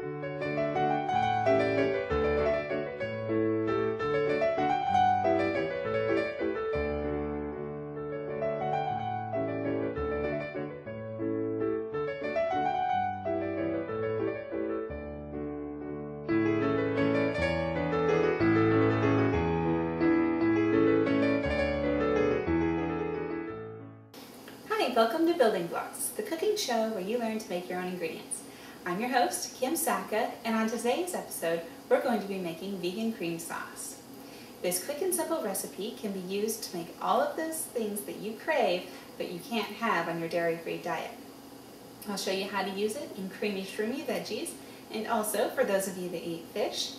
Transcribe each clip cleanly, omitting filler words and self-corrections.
Hi, welcome to Building Blocks, the cooking show where you learn to make your own ingredients. I'm your host, Kim Saka, and on today's episode, we're going to be making vegan cream sauce. This quick and simple recipe can be used to make all of those things that you crave but you can't have on your dairy-free diet. I'll show you how to use it in Creemy Shroomy Veggies, and also, for those of you that eat fish,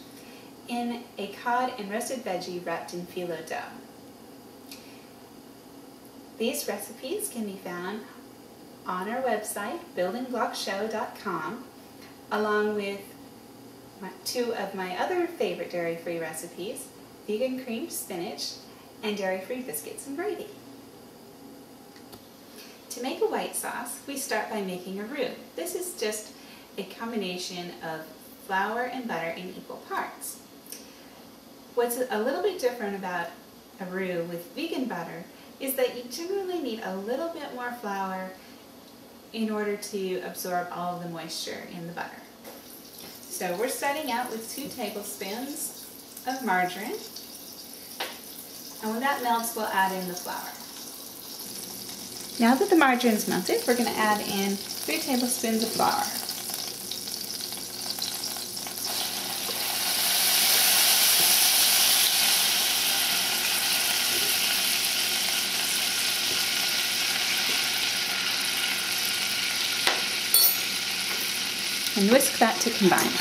in a cod and roasted veggie wrapped in phyllo dough. These recipes can be found on our website, buildingblockshow.com, along with two of my other favorite dairy-free recipes, vegan creamed spinach and dairy-free biscuits and gravy. To make a white sauce, we start by making a roux. This is just a combination of flour and butter in equal parts. What's a little bit different about a roux with vegan butter is that you generally need a little bit more flour in order to absorb all of the moisture in the butter. So we're starting out with 2 tablespoons of margarine, and when that melts, we'll add in the flour. Now that the margarine is melted, we're going to add in 3 tablespoons of flour. And whisk that to combine.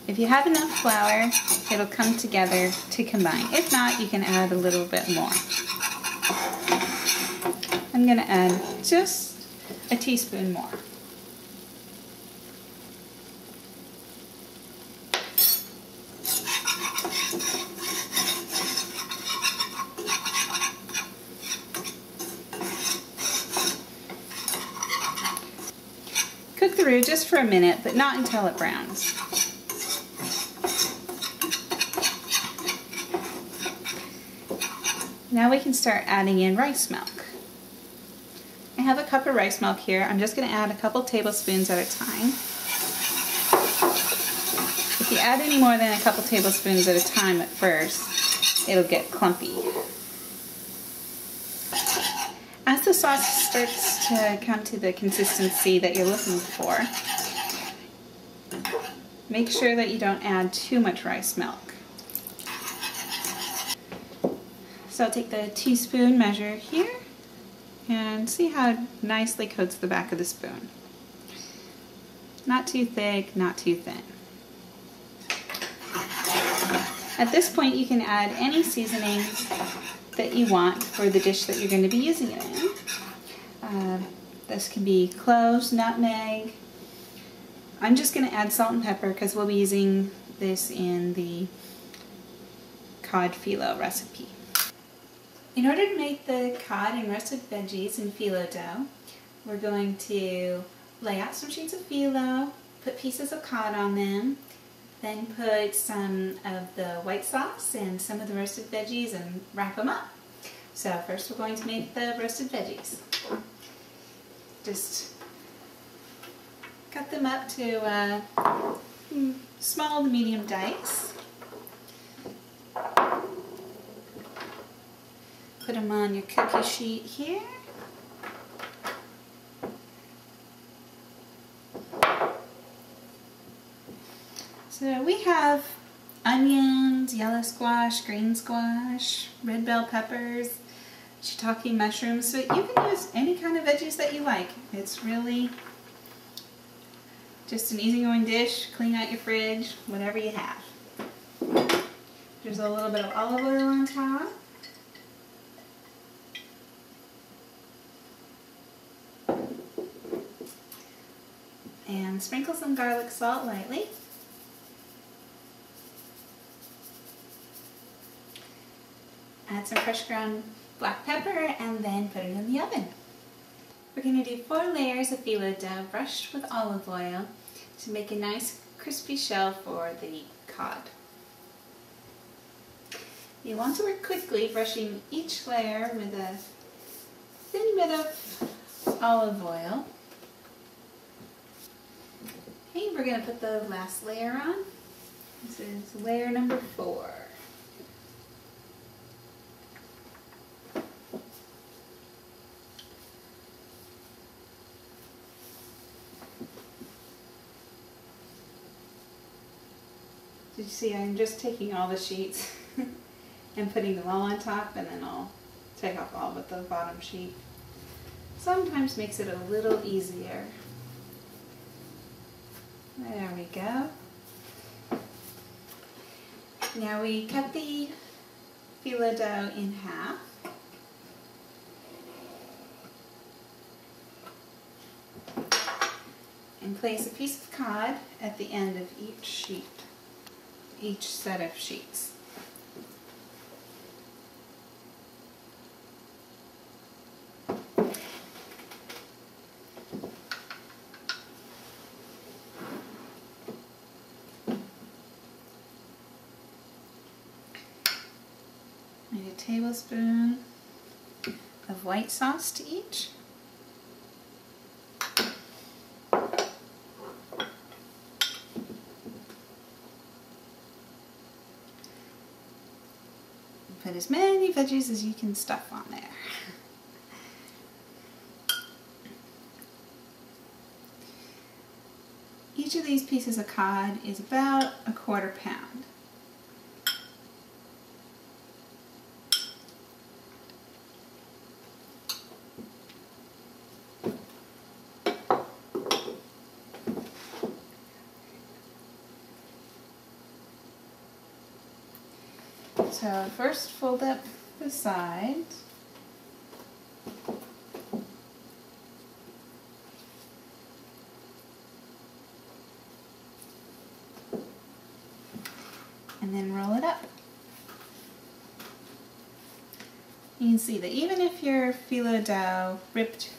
If you have enough flour, it'll come together to combine. If not, you can add a little bit more. I'm going to add just a teaspoon more. Cook the roux just for a minute, but not until it browns. Now we can start adding in rice milk. I have a cup of rice milk here. I'm just going to add a couple tablespoons at a time. If you add any more than a couple tablespoons at a time at first, it'll get clumpy. As the sauce starts to come to the consistency that you're looking for, make sure that you don't add too much rice milk. So I'll take the teaspoon measure here and see how it nicely coats the back of the spoon. Not too thick, not too thin. At this point, you can add any seasonings that you want for the dish that you're going to be using it in. This can be cloves, nutmeg. I'm just going to add salt and pepper because we'll be using this in the cod phyllo recipe. In order to make the cod and roasted veggies in phyllo dough, we're going to lay out some sheets of phyllo, put pieces of cod on them, then put some of the white sauce and some of the roasted veggies and wrap them up. So first we're going to make the roasted veggies. Just cut them up to small to medium dice. Put them on your cookie sheet here. So we have onions, yellow squash, green squash, red bell peppers, shiitake mushrooms, so you can use any kind of veggies that you like. It's really just an easygoing dish. Clean out your fridge, whatever you have. There's a little bit of olive oil on top. And sprinkle some garlic salt lightly. Add some fresh ground black pepper and then put it in the oven. We're going to do 4 layers of phyllo dough brushed with olive oil to make a nice crispy shell for the cod. You want to work quickly, brushing each layer with a thin bit of olive oil. Okay, we're going to put the last layer on. This is layer number 4. Did you see I'm just taking all the sheets and putting them all on top, and then I'll take off all but the bottom sheet. Sometimes makes it a little easier. There we go. Now we cut the phyllo dough in half. And place a piece of cod at the end of each sheet, each set of sheets. Add a tablespoon of white sauce to each. Put as many veggies as you can stuff on there. Each of these pieces of cod is about 1/4 pound. So first fold up the sides. And then roll it up. You can see that even if your phyllo dough ripped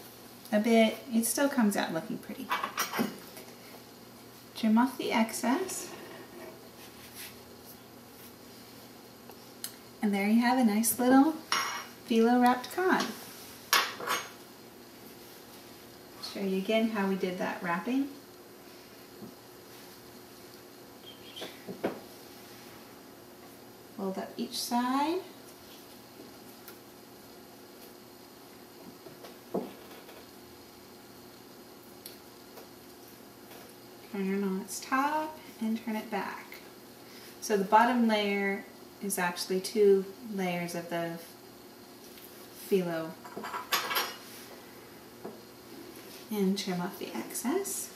a bit, it still comes out looking pretty. Trim off the excess. And there you have a nice little phyllo wrapped cod. Show you again how we did that wrapping. Fold up each side. Turn it on its top and turn it back. So the bottom layer is actually 2 layers of the phyllo. And trim off the excess.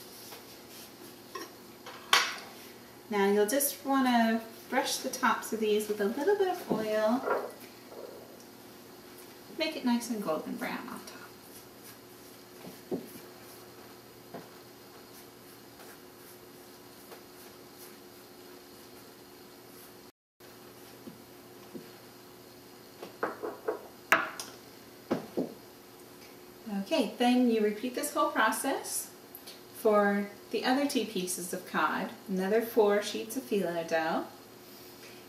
Now you'll just want to brush the tops of these with a little bit of oil. Make it nice and golden brown on top. Okay, then you repeat this whole process for the other 2 pieces of cod, another 4 sheets of phyllo dough,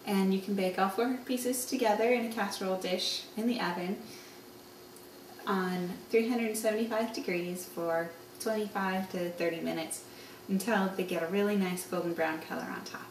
and you can bake all 4 pieces together in a casserole dish in the oven on 375 degrees for 25 to 30 minutes until they get a really nice golden brown color on top.